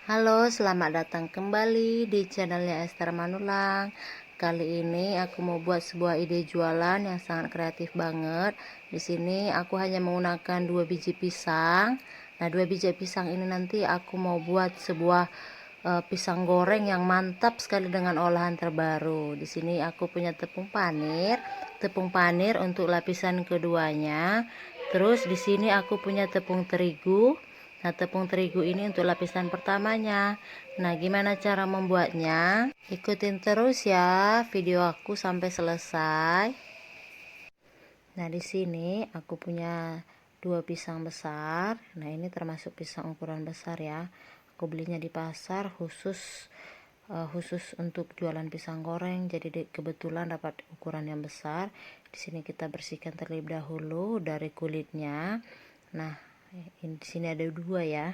Halo, selamat datang kembali di channelnya Esther Manulang. Kali ini aku mau buat sebuah ide jualan yang sangat kreatif banget. Di sini aku hanya menggunakan 2 biji pisang. Nah, 2 biji pisang ini nanti aku mau buat sebuah pisang goreng yang mantap sekali dengan olahan terbaru. Di sini aku punya tepung panir untuk lapisan keduanya. Terus di sini aku punya tepung terigu. Nah, tepung terigu ini untuk lapisan pertamanya. Nah, gimana cara membuatnya? Ikutin terus ya video aku sampai selesai. Nah, di sini aku punya 2 pisang besar. Nah, ini termasuk pisang ukuran besar ya. Aku belinya di pasar khusus untuk jualan pisang goreng. Jadi kebetulan dapat ukuran yang besar. Di sini kita bersihkan terlebih dahulu dari kulitnya. Nah, di sini ada 2 ya.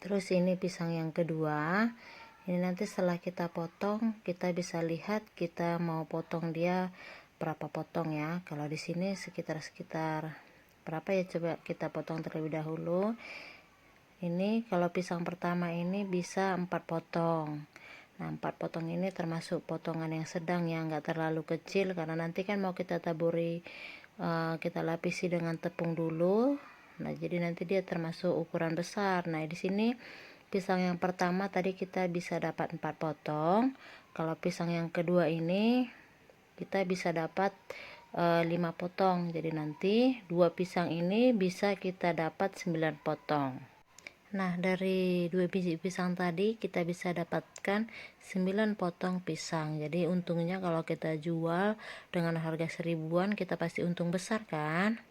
Terus ini pisang yang kedua. Ini nanti setelah kita potong, kita bisa lihat kita mau potong dia berapa potong ya. Kalau di sini sekitar berapa ya, coba kita potong terlebih dahulu. Ini kalau pisang pertama ini bisa 4 potong. Nah, 4 potong ini termasuk potongan yang sedang ya, nggak terlalu kecil karena nanti kan mau kita taburi, kita lapisi dengan tepung dulu. Nah, jadi nanti dia termasuk ukuran besar. Nah, di sini pisang yang pertama tadi kita bisa dapat 4 potong. Kalau pisang yang kedua ini kita bisa dapat 5 potong. Jadi nanti 2 pisang ini bisa kita dapat 9 potong. Nah, dari 2 biji pisang tadi kita bisa dapatkan 9 potong pisang. Jadi untungnya kalau kita jual dengan harga 1000-an kita pasti untung besar kan?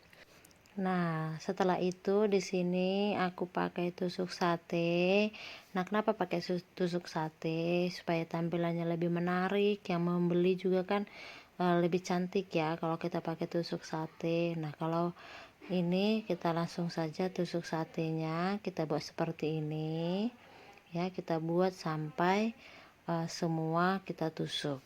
Nah, setelah itu di sini aku pakai tusuk sate. Nah, kenapa pakai tusuk sate? Supaya tampilannya lebih menarik, yang membeli juga kan lebih cantik ya kalau kita pakai tusuk sate. Nah, kalau ini kita langsung saja tusuk satenya, kita buat seperti ini. Ya, kita buat sampai semua kita tusuk.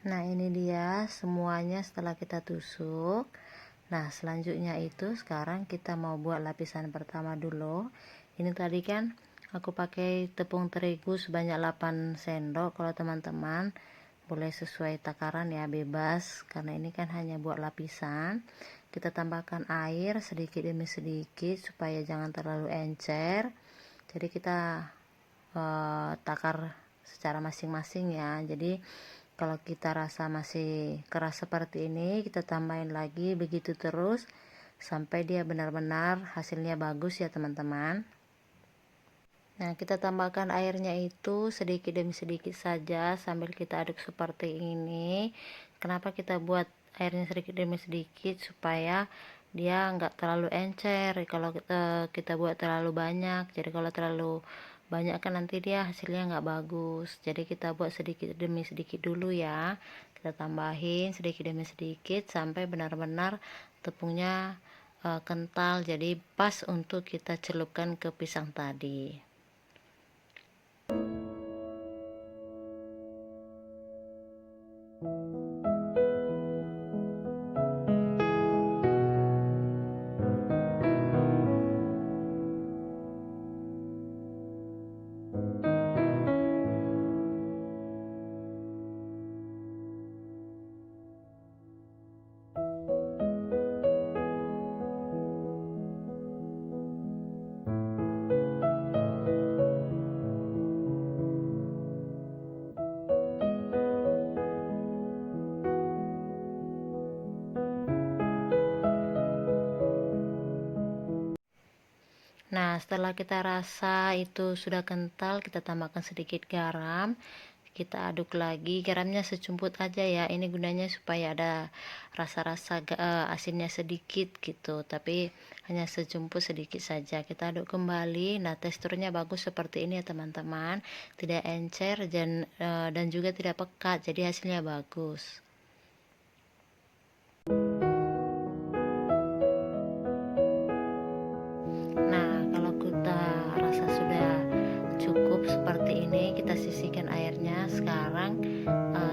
Nah, ini dia semuanya setelah kita tusuk. Nah, selanjutnya itu sekarang kita mau buat lapisan pertama dulu. Ini tadi kan aku pakai tepung terigu sebanyak 8 sendok. Kalau teman-teman boleh sesuai takaran ya, bebas, karena ini kan hanya buat lapisan. Kita tambahkan air sedikit demi sedikit supaya jangan terlalu encer. Jadi kita takar secara masing-masing ya. Jadi kalau kita rasa masih keras seperti ini, kita tambahin lagi, begitu terus sampai dia benar-benar hasilnya bagus ya teman-teman. Nah, kita tambahkan airnya itu sedikit demi sedikit saja sambil kita aduk seperti ini. Kenapa kita buat airnya sedikit demi sedikit? Supaya dia enggak terlalu encer kalau kita buat terlalu banyak. Jadi kalau terlalu banyak kan nanti dia hasilnya enggak bagus. Jadi kita buat sedikit demi sedikit dulu ya. Kita tambahin sedikit demi sedikit sampai benar-benar tepungnya kental, jadi pas untuk kita celupkan ke pisang tadi. Nah, setelah kita rasa itu sudah kental, kita tambahkan sedikit garam. Kita aduk lagi, garamnya secumput aja ya. Ini gunanya supaya ada rasa-rasa asinnya sedikit gitu, tapi hanya secumput sedikit saja. Kita aduk kembali. Nah, teksturnya bagus seperti ini ya teman-teman, tidak encer dan juga tidak pekat, jadi hasilnya bagus. Nah, kalau kita rasa sudah cukup seperti ini, kita sisihkan airnya. Sekarang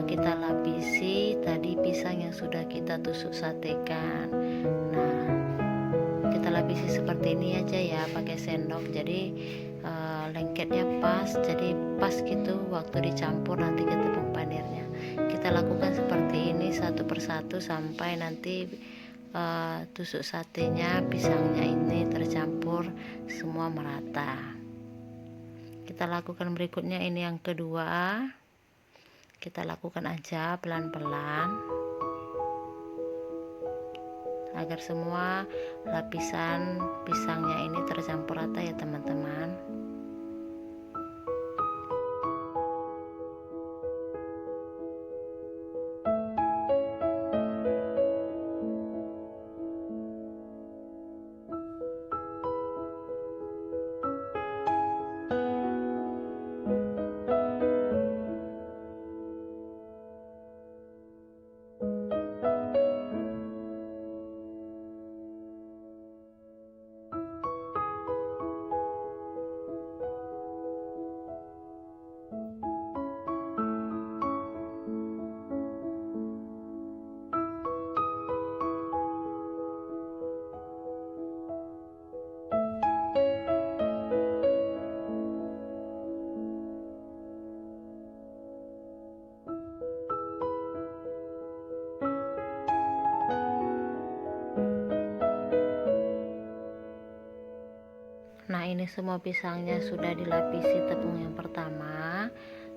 kita lapisi tadi pisang yang sudah kita tusuk satekan. Nah, kita lapisi seperti ini aja ya, pakai sendok, jadi lengketnya pas, jadi pas gitu waktu dicampur nanti ke tepung panirnya. Kita lakukan seperti ini satu persatu sampai nanti tusuk satenya, pisangnya ini tercampur semua merata. Kita lakukan berikutnya, ini yang kedua. Kita lakukan aja pelan-pelan agar semua lapisan pisangnya ini tercampur rata ya teman-teman. Nah, ini semua pisangnya sudah dilapisi tepung yang pertama.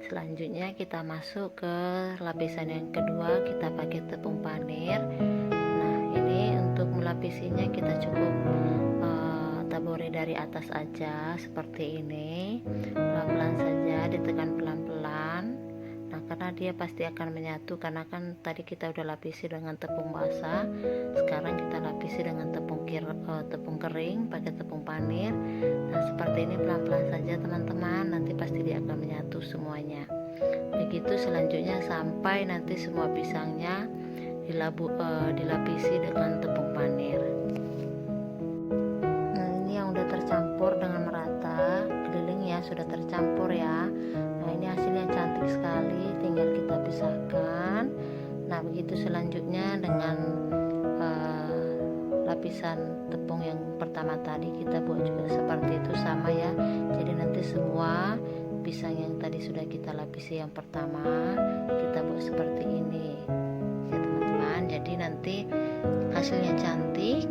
Selanjutnya kita masuk ke lapisan yang kedua, kita pakai tepung panir. Nah, ini untuk melapisinya kita cukup taburi dari atas aja seperti ini, pelan-pelan saja, ditekan pelan-pelan. Nah, karena dia pasti akan menyatu, karena kan tadi kita udah lapisi dengan tepung basah, sekarang kita lapisi dengan tepung kering pakai tepung panir. Nah, seperti ini pelan-pelan saja teman-teman, nanti pasti dia akan menyatu semuanya. Begitu selanjutnya sampai nanti semua pisangnya dilapisi dengan tepung panir. Nah, ini yang udah tercampur dengan merata, kelilingnya sudah tercampur ya. Nah, ini hasilnya cantik sekali, tinggal kita pisahkan. Nah, begitu selanjutnya dengan lapisan tepung yang pertama tadi kita buat juga seperti itu, sama ya. Jadi nanti semua pisang yang tadi sudah kita lapisi yang pertama kita buat seperti ini ya teman-teman, jadi nanti hasilnya cantik.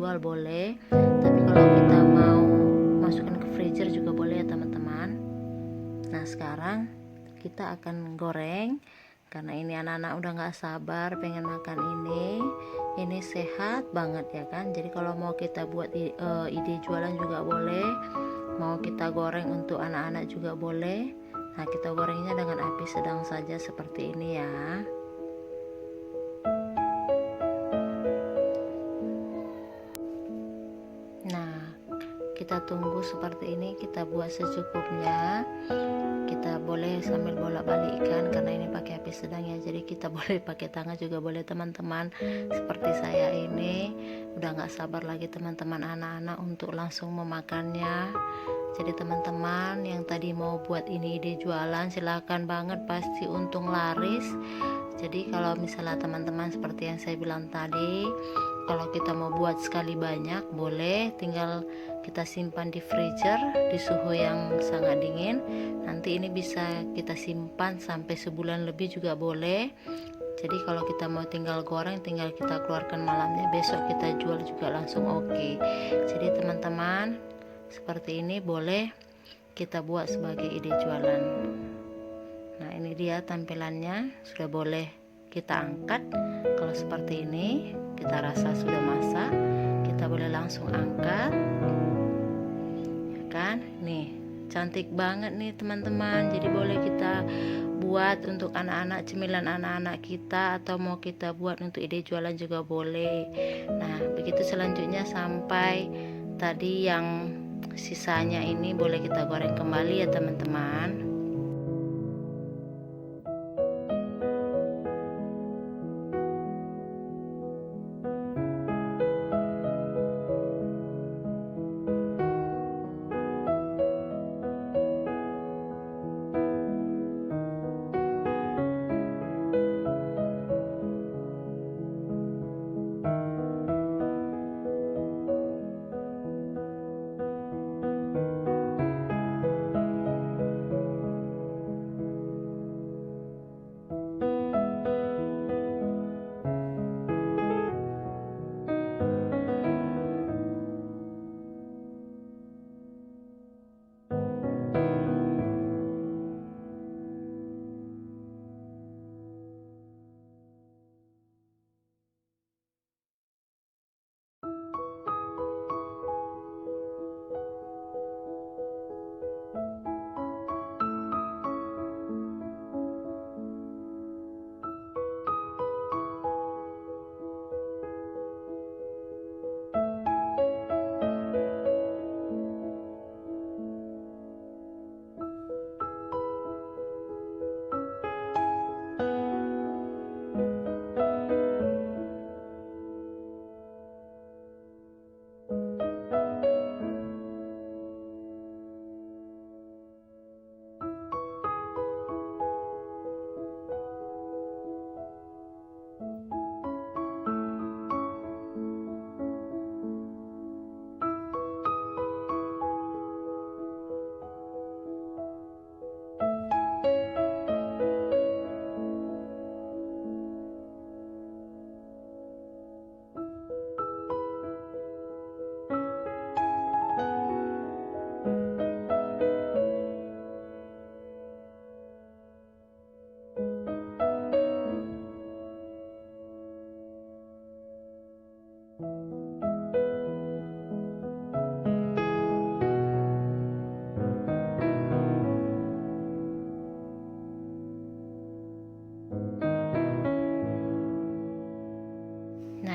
dijual boleh, tapi kalau kita mau masukkan ke freezer juga boleh ya teman-teman. Nah sekarang kita akan goreng, karena ini anak-anak udah gak sabar pengen makan ini sehat banget ya kan. Jadi kalau mau kita buat ide jualan juga boleh, mau kita goreng untuk anak-anak juga boleh. Nah kita gorengnya dengan api sedang saja seperti ini ya. Nah kita tunggu seperti ini, kita buat secukupnya. Kita boleh sambil bolak-balikkan karena ini pakai api sedang ya, jadi kita boleh pakai tangan juga boleh teman-teman. Seperti saya ini udah gak sabar lagi teman-teman anak-anak untuk langsung memakannya. Jadi teman-teman yang tadi mau buat ini ide jualan silahkan banget, pasti untung laris. Jadi kalau misalnya teman-teman seperti yang saya bilang tadi, kalau kita mau buat sekali banyak boleh, tinggal kita simpan di freezer di suhu yang sangat dingin. Nanti ini bisa kita simpan sampai sebulan lebih juga boleh. Jadi kalau kita mau tinggal goreng, tinggal kita keluarkan malamnya, besok kita jual juga langsung oke. Jadi teman-teman seperti ini boleh kita buat sebagai ide jualan. Nah ini dia tampilannya, sudah boleh kita angkat. Kalau seperti ini kita rasa sudah masak, kita boleh langsung angkat ya kan. Nih cantik banget nih teman-teman. Jadi boleh kita buat untuk anak-anak, cemilan anak-anak kita, atau mau kita buat untuk ide jualan juga boleh. Nah begitu selanjutnya sampai tadi yang sisanya ini boleh kita goreng kembali ya teman-teman.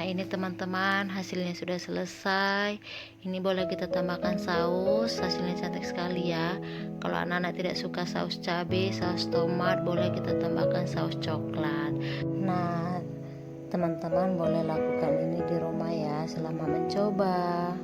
Ini teman-teman hasilnya sudah selesai. Ini boleh kita tambahkan saus, hasilnya cantik sekali ya. Kalau anak-anak tidak suka saus cabai, saus tomat, boleh kita tambahkan saus coklat. Nah teman-teman boleh lakukan ini di rumah ya selama mencoba.